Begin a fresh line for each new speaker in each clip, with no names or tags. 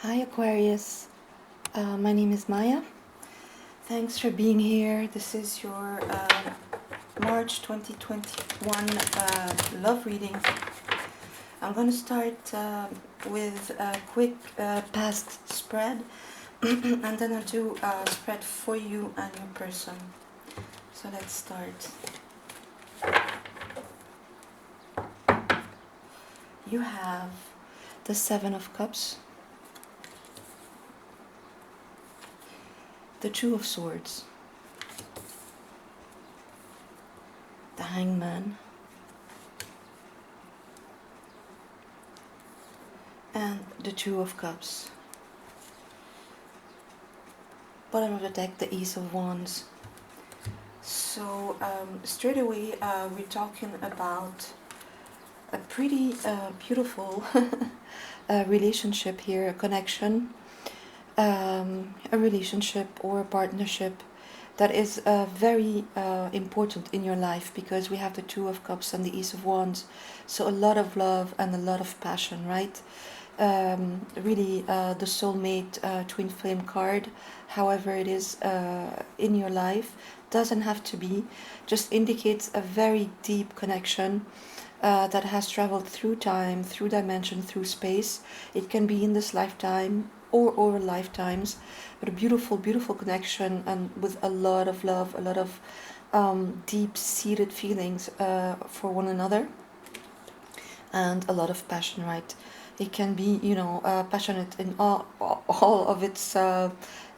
Hi Aquarius, my name is Maya. Thanks for being here. This is your March 2021 love reading. I'm going to start with a quick past spread and then I'll do a spread for you and your person. So let's start. You have the Seven of Cups, the Two of Swords, the Hangman, and the Two of Cups. Bottom of the deck, the Ace of Wands. So straight away we're talking about a pretty beautiful relationship here, a connection, a relationship or a partnership that is very important in your life, because we have the Two of Cups and the Ace of Wands. So a lot of love and a lot of passion, right? Really the soulmate twin flame card, however it is in your life, doesn't have to be, just indicates a very deep connection that has traveled through time, through dimension, through space. It can be in this lifetime or over lifetimes, but a beautiful, beautiful connection, and with a lot of love, a lot of deep-seated feelings for one another, and a lot of passion, right? It can be, passionate in all of its of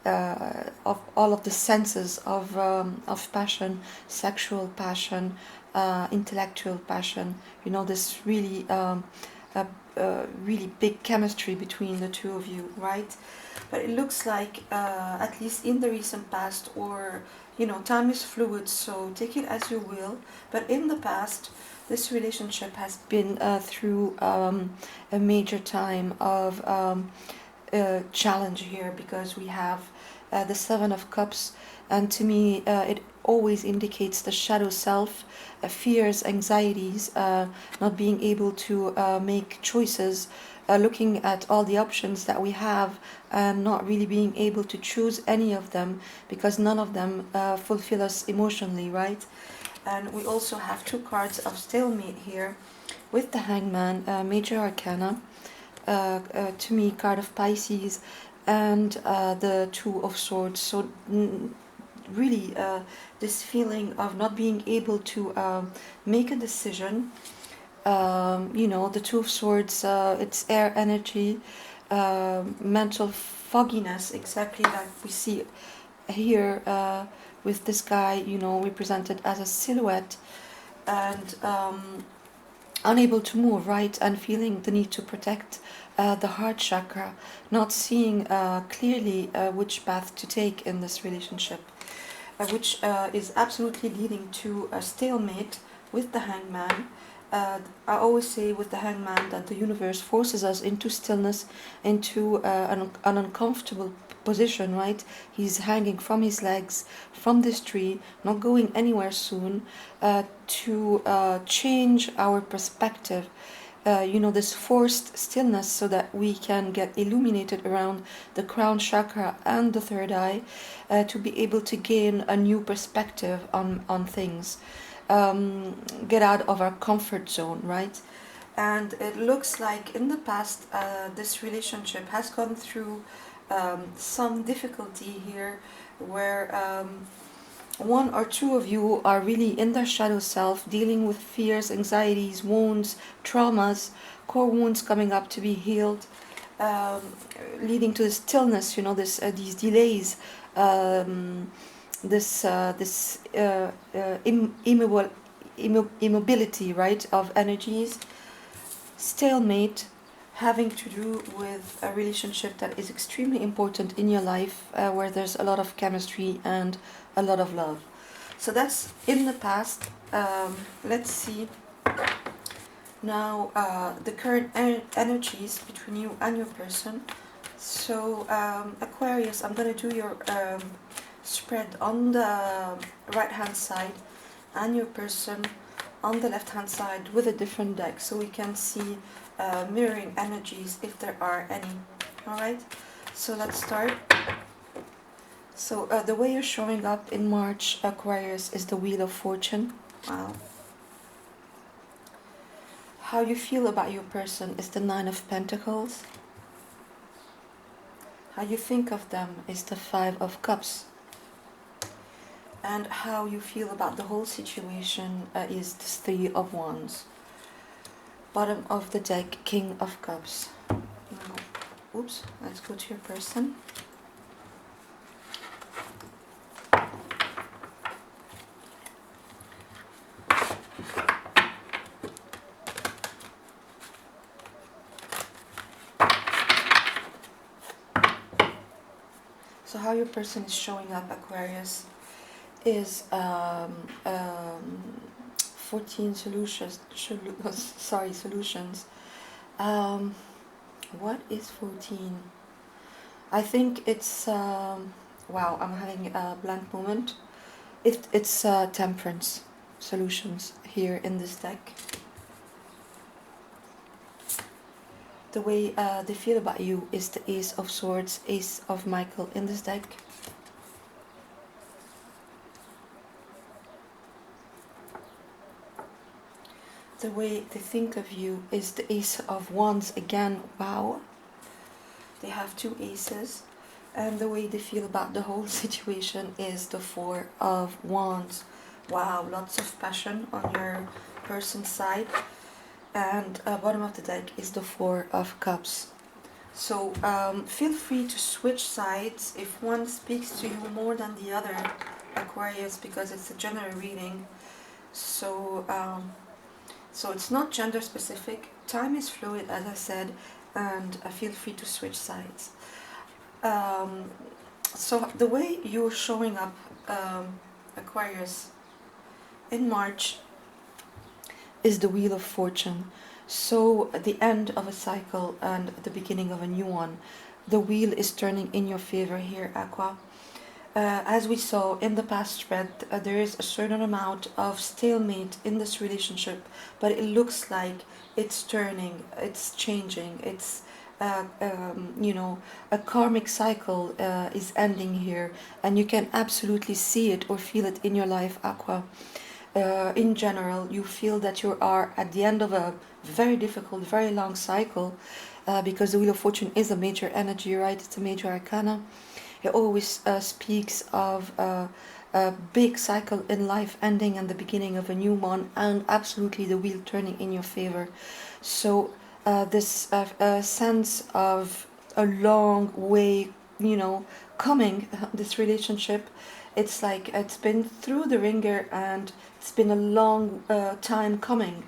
all of the senses of passion, sexual passion, intellectual passion. This really really big chemistry between the two of you, right? But it looks like, at least in the recent past, or time is fluid, so take it as you will. But in the past, this relationship has been through a major time of challenge here, because we have the Seven of Cups, and to me it always indicates the shadow self, fears, anxieties, not being able to make choices, looking at all the options that we have and not really being able to choose any of them, because none of them fulfill us emotionally, right? And we also have two cards of stalemate here with the Hangman, major arcana, to me card of Pisces, and the Two of Swords. So really this feeling of not being able to make a decision. The Two of Swords, it's air energy, mental fogginess, exactly like we see here with this guy, represented as a silhouette, and unable to move, right? And feeling the need to protect the heart chakra, not seeing clearly which path to take in this relationship, which is absolutely leading to a stalemate with the Hangman. I always say with the Hangman that the universe forces us into stillness, into an uncomfortable position, right? He's hanging from his legs from this tree, not going anywhere soon, to change our perspective. This forced stillness, so that we can get illuminated around the crown chakra and the third eye, to be able to gain a new perspective on things, get out of our comfort zone, right? And it looks like in the past this relationship has gone through some difficulty here, where one or two of you are really in their shadow self, dealing with fears, anxieties, wounds, traumas, core wounds coming up to be healed, um, leading to this stillness, these delays, immobility, right, of energies, stalemate, having to do with a relationship that is extremely important in your life, where there's a lot of chemistry and a lot of love. So that's in the past. Let's see now the current energies between you and your person. So Aquarius, I'm going to do your spread on the right hand side, and your person on the left hand side with a different deck, so we can see mirroring energies if there are any. Alright, so let's start. So the way you're showing up in March, Aquarius, is the Wheel of Fortune. Wow. How you feel about your person is the Nine of Pentacles. How you think of them is the Five of Cups. And how you feel about the whole situation is the Three of Wands. Bottom of the deck, King of Cups. Now, oops, let's go to your person. So how your person is showing up, Aquarius, is 14 solutions. Solutions. What is 14? I think it's wow. I'm having a blank moment. It's temperance solutions here in this deck. The way they feel about you is the Ace of Swords, Ace of Michael in this deck. The way they think of you is the Ace of Wands again. Wow. They have two aces. And the way they feel about the whole situation is the Four of Wands. Wow, lots of passion on your person's side. And bottom of the deck is the Four of Cups. So feel free to switch sides if one speaks to you more than the other, Aquarius, because it's a general reading. So so it's not gender specific. Time is fluid, as I said, and feel free to switch sides. So the way you're showing up, Aquarius, in March is the Wheel of Fortune. So at the end of a cycle and the beginning of a new one, the wheel is turning in your favor here, Aqua. As we saw in the past spread, there is a certain amount of stalemate in this relationship, but it looks like it's turning, it's changing, it's you know, a karmic cycle is ending here, and you can absolutely see it or feel it in your life, Aqua. In general, you feel that you are at the end of a very difficult, very long cycle, because the Wheel of Fortune is a major energy, right? It's a major arcana. It always speaks of a big cycle in life ending and the beginning of a new one, and absolutely the wheel turning in your favor. So this sense of a long way, you know, coming, this relationship, it's like it's been through the ringer and it's been a long time coming.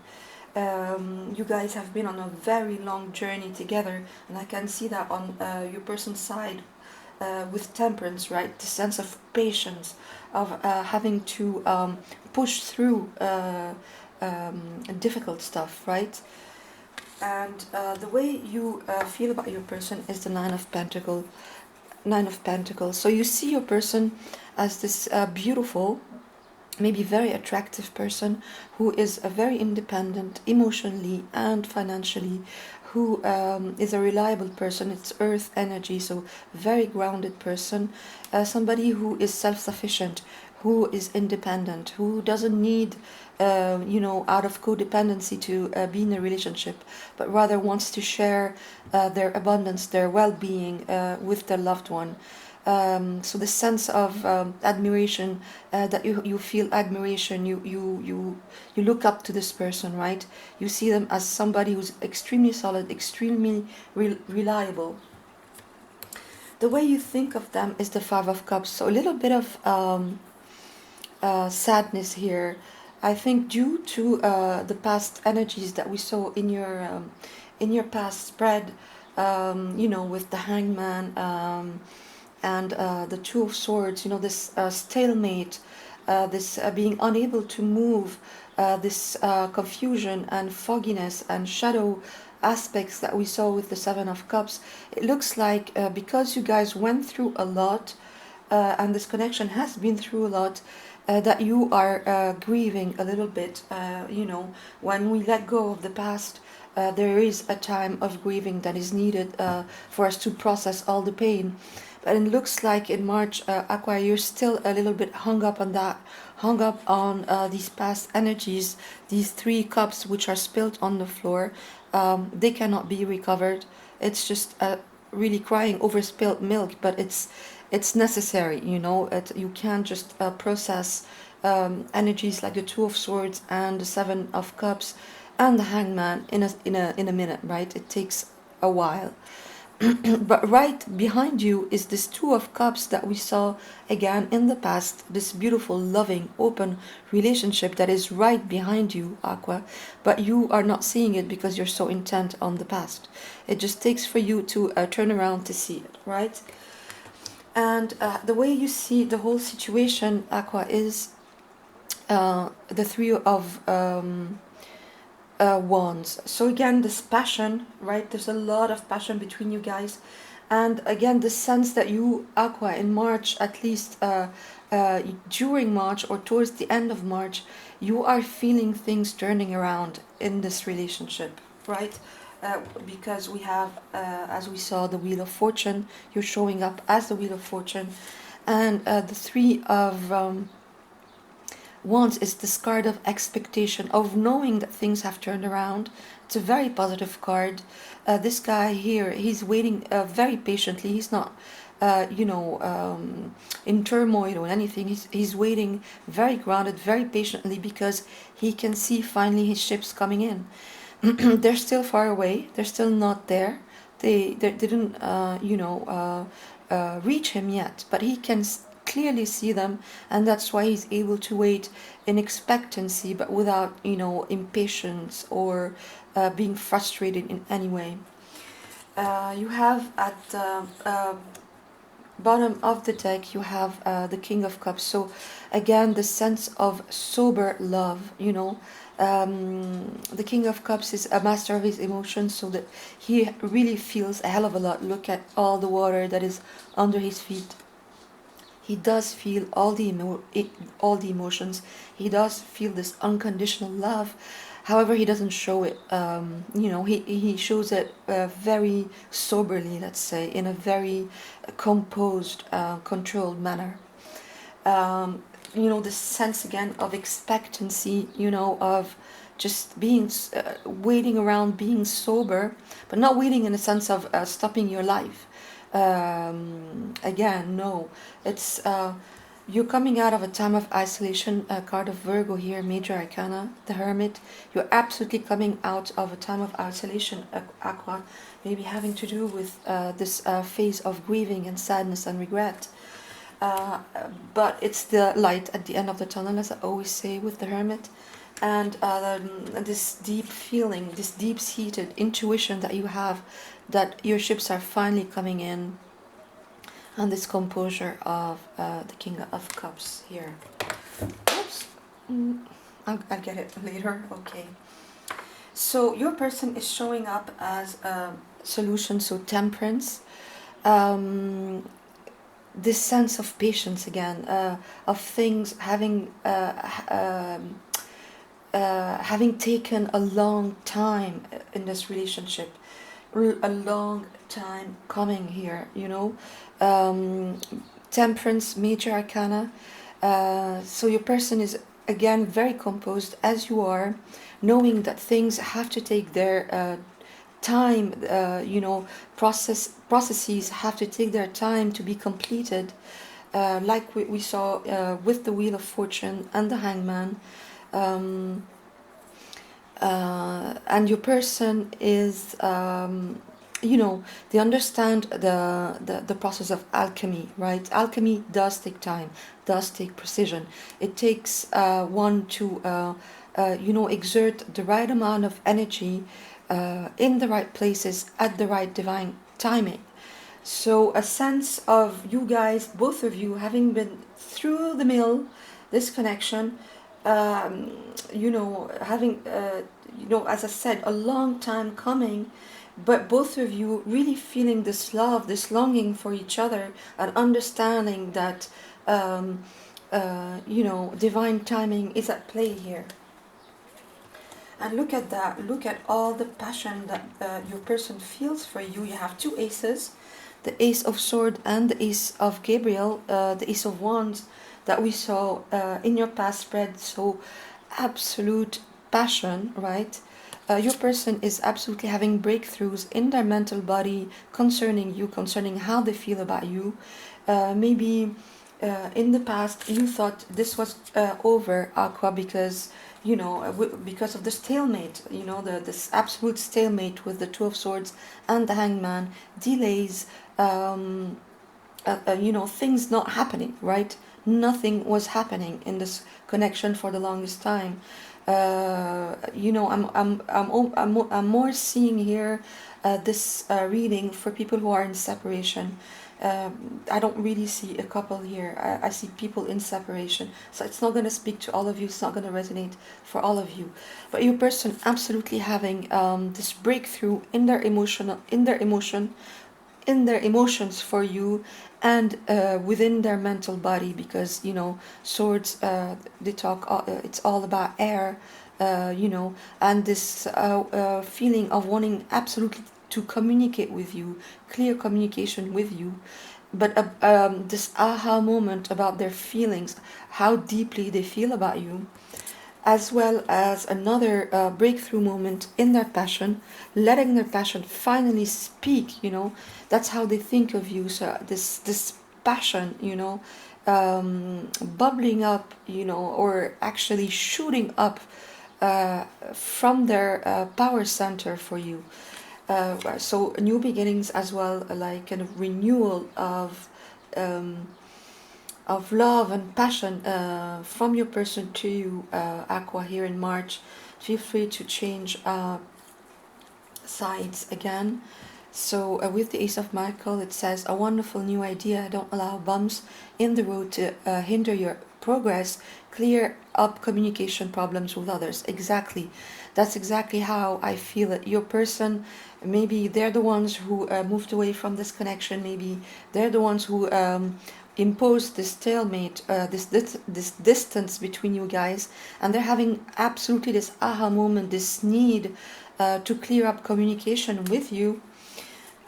You guys have been on a very long journey together, and I can see that on your person's side. With temperance, right? The sense of patience, of having to push through difficult stuff, right? And the way you feel about your person is the Nine of Pentacles. Nine of Pentacles. So you see your person as this beautiful, maybe very attractive person who is a very independent emotionally and financially, who is a reliable person. It's earth energy, so very grounded person, somebody who is self-sufficient, who is independent, who doesn't need you know, out of codependency to be in a relationship, but rather wants to share their abundance, their well-being with their loved one. So the sense of admiration, that you feel admiration, you look up to this person, right? You see them as somebody who's extremely solid, extremely reliable. The way you think of them is the Five of Cups. So a little bit of sadness here, I think, due to the past energies that we saw in your past spread, you know, with the Hangman, and the Two of Swords, you know, this stalemate, this being unable to move, this confusion and fogginess and shadow aspects that we saw with the Seven of Cups. It looks like because you guys went through a lot, and this connection has been through a lot, that you are grieving a little bit. You know, when we let go of the past, there is a time of grieving that is needed for us to process all the pain. But it looks like in March, Aqua, you're still a little bit hung up on that, hung up on these past energies, these 3 cups which are spilled on the floor. They cannot be recovered. It's just really crying over spilled milk, but it's necessary, you know. You can't just process energies like the 2 of Swords and the 7 of Cups and the Hangman in a minute, right? It takes a while. But right behind you is this 2 of Cups that we saw again in the past, this beautiful, loving, open relationship that is right behind you, Aqua, but you are not seeing it because you're so intent on the past. It just takes for you to turn around to see it, right? And the way you see the whole situation, Aqua, is the 3 of wands. So again, this passion, right? There's a lot of passion between you guys, and again, the sense that you, Aqua, in March, at least during March or towards the end of March, you are feeling things turning around in this relationship, right? Because we have, as we saw, the Wheel of Fortune. You're showing up as the Wheel of Fortune, and the 3 of Wands is this card of expectation, of knowing that things have turned around. It's a very positive card. This guy here, he's waiting very patiently. He's not, in turmoil or anything. He's waiting very grounded, very patiently, because he can see finally his ships coming in. They're still far away. They're still not there. They didn't, reach him yet, but he can clearly see them, and that's why he's able to wait in expectancy, but without, impatience or being frustrated in any way. You have at the bottom of the deck, you have the King of Cups. So again, the sense of sober love, the King of Cups is a master of his emotions, so that he really feels a hell of a lot. Look at all the water that is under his feet. He does feel all the emotions. He does feel this unconditional love. However, he doesn't show it. He shows it very soberly, let's say, in a very composed, controlled manner. The sense again of expectancy, of just being waiting around, being sober, but not waiting in the sense of stopping your life. Again, no, it's you're coming out of a time of isolation. A card of Virgo here, Major Arcana, the Hermit. You're absolutely coming out of a time of isolation, Aqua, maybe having to do with this phase of grieving and sadness and regret. But it's the light at the end of the tunnel, as I always say with the Hermit. And this deep feeling, this deep-seated intuition that you have, that your ships are finally coming in, and this composure of the King of Cups here. Oops, I'll get it later. Okay. So your person is showing up as a solution, so temperance. This sense of patience again, of things having taken a long time in this relationship, a long time coming here, temperance, Major Arcana. So your person is again very composed, as you are, knowing that things have to take their time, processes have to take their time to be completed, like we saw with the Wheel of Fortune and the Hangman. And your person is, they understand the process of alchemy, right? Alchemy does take time, does take precision. It takes one to, exert the right amount of energy in the right places at the right divine timing. So a sense of you guys, both of you, having been through the mill, this connection, having, as I said, a long time coming, but both of you really feeling this love, this longing for each other, and understanding that, divine timing is at play here. And look at that. Look at all the passion that your person feels for you. You have two aces, the Ace of Swords and the Ace of Gabriel, the Ace of Wands that we saw in your past spread. So absolute passion, right? Your person is absolutely having breakthroughs in their mental body concerning you, concerning how they feel about you. Maybe in the past you thought this was over, Aqua, because because of the stalemate, this absolute stalemate with the Two of Swords and the Hangman, delays, things not happening, right? Nothing was happening in this connection for the longest time. I'm more seeing here this reading for people who are in separation. I don't really see a couple here. I see people in separation. So it's not going to speak to all of you. It's not going to resonate for all of you. But your person absolutely having this breakthrough in their emotions for you, and within their mental body, because swords, they talk, it's all about air, and this feeling of wanting absolutely to communicate with you, clear communication with you, but this aha moment about their feelings, how deeply they feel about you, as well as another breakthrough moment in their passion, letting their passion finally speak. That's how they think of you. So this passion, bubbling up, or actually shooting up from their power center for you. So new beginnings as well, like kind of renewal of love and passion from your person to you, Aqua, here in March. Feel free to change sides again. So with the Ace of Michael, it says, a wonderful new idea. Don't allow bumps in the road to hinder your progress. Clear up communication problems with others. Exactly. That's exactly how I feel it. Your person, maybe they're the ones who moved away from this connection. Maybe they're the ones who imposed this stalemate, this distance between you guys, and they're having absolutely this aha moment, this need to clear up communication with you.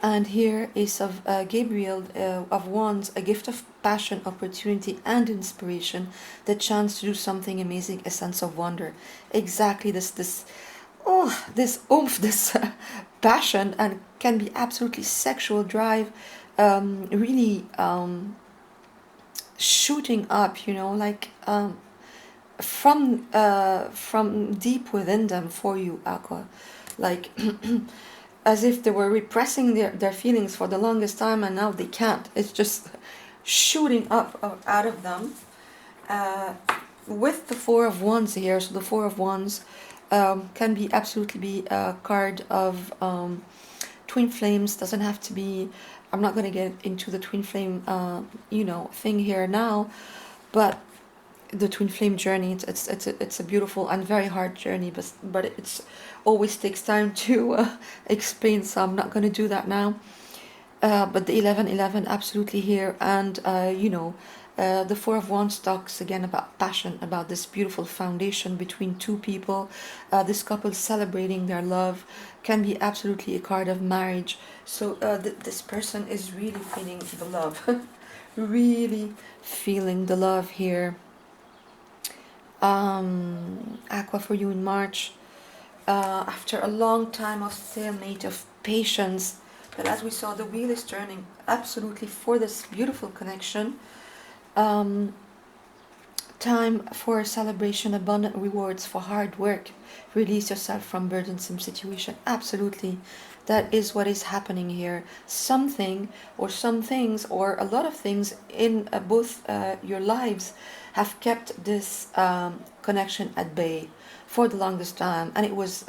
And here is of Gabriel of Wands, a gift of passion, opportunity, and inspiration, the chance to do something amazing, a sense of wonder. Exactly this oomph, this passion, and can be absolutely sexual drive, really shooting up, from deep within them for you, Aqua, like. As if they were repressing their feelings for the longest time, and now they can't. It's just shooting up out of them. With the Four of Wands here, so the Four of Wands can be absolutely be a card of twin flames. Doesn't have to be. I'm not going to get into the twin flame thing here now, but the twin flame journey, it's a beautiful and very hard journey, but it's always takes time to explain, so I'm not going to do that now. But the 1111 absolutely here, and the Four of Wands talks again about passion, about this beautiful foundation between two people, this couple celebrating their love. Can be absolutely a card of marriage. So this person is really feeling the love, really feeling the love here. Aqua, for you in March, after a long time of stalemate, of patience, but as we saw, the wheel is turning absolutely for this beautiful connection. Time for celebration, abundant rewards for hard work. Release yourself from burdensome situation. Absolutely, that is what is happening here. Something or some things or a lot of things in both your lives have kept this connection at bay for the longest time, and it was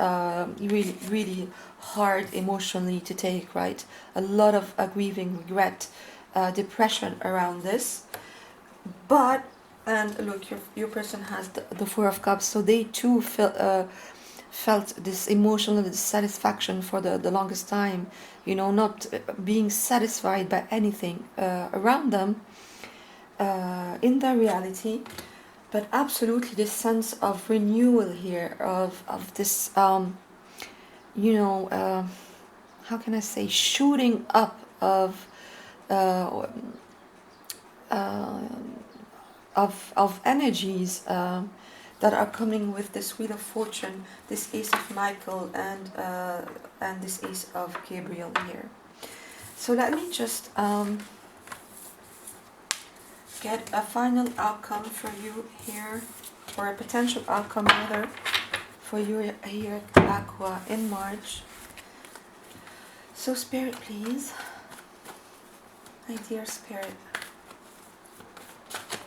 really, really hard emotionally to take, right? A lot of grieving, regret, depression around this. But, and look, your person has the Four of Cups, so they too felt this emotional dissatisfaction for the longest time, not being satisfied by anything around them in their reality. but absolutely this sense of renewal here, of this, you know, how can I say, shooting up uh, uh, of energies that are coming with this Wheel of Fortune, this Ace of Michael, and this Ace of Gabriel here. So let me just get a final outcome for you here, or a potential outcome rather, for you here at Aqua in March. So Spirit, please, my dear Spirit,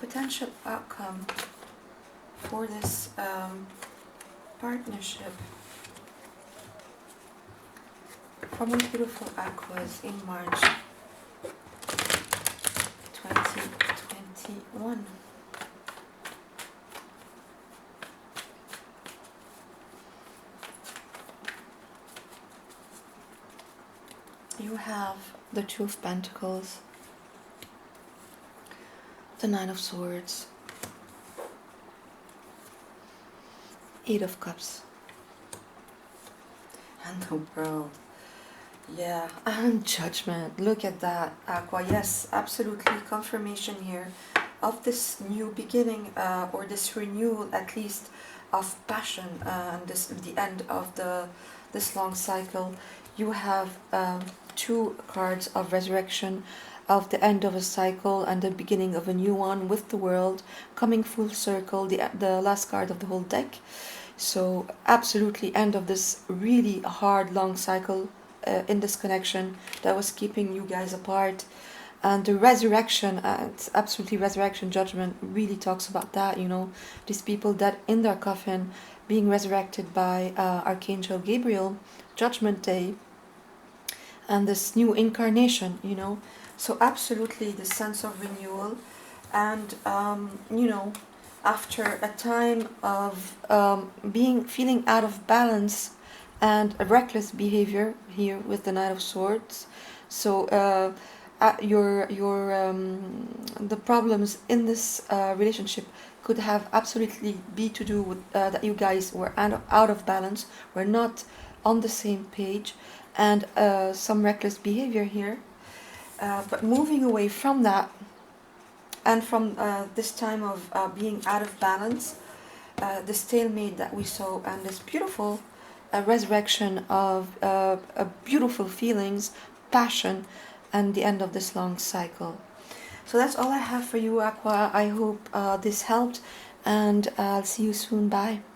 potential outcome for this partnership from the beautiful Aquas in March 2021. You have the Two of Pentacles, the Nine of Swords, Eight of Cups, and the World. Yeah, and Judgment. Look at that, Aqua. Yes, absolutely confirmation here of this new beginning, or this renewal, at least, of passion, and this the end of this long cycle. You have two cards of resurrection, of the end of a cycle and the beginning of a new one, with the World coming full circle, the last card of the whole deck. So absolutely end of this really hard long cycle in this connection that was keeping you guys apart. And the resurrection, it's absolutely resurrection. Judgment really talks about that, you know, these people that in their coffin being resurrected by Archangel Gabriel, Judgment Day, and this new incarnation, you know. So absolutely the sense of renewal, and you know, after a time of feeling out of balance and a reckless behavior here with the Knight of Swords. So the problems in this relationship could have absolutely be to do with that you guys were out of balance, were not on the same page, and some reckless behavior here. But moving away from that, and from this time of being out of balance, the stalemate that we saw, and this beautiful resurrection of beautiful feelings, passion, and the end of this long cycle. So that's all I have for you, Aqua. I hope this helped, and I'll see you soon. Bye.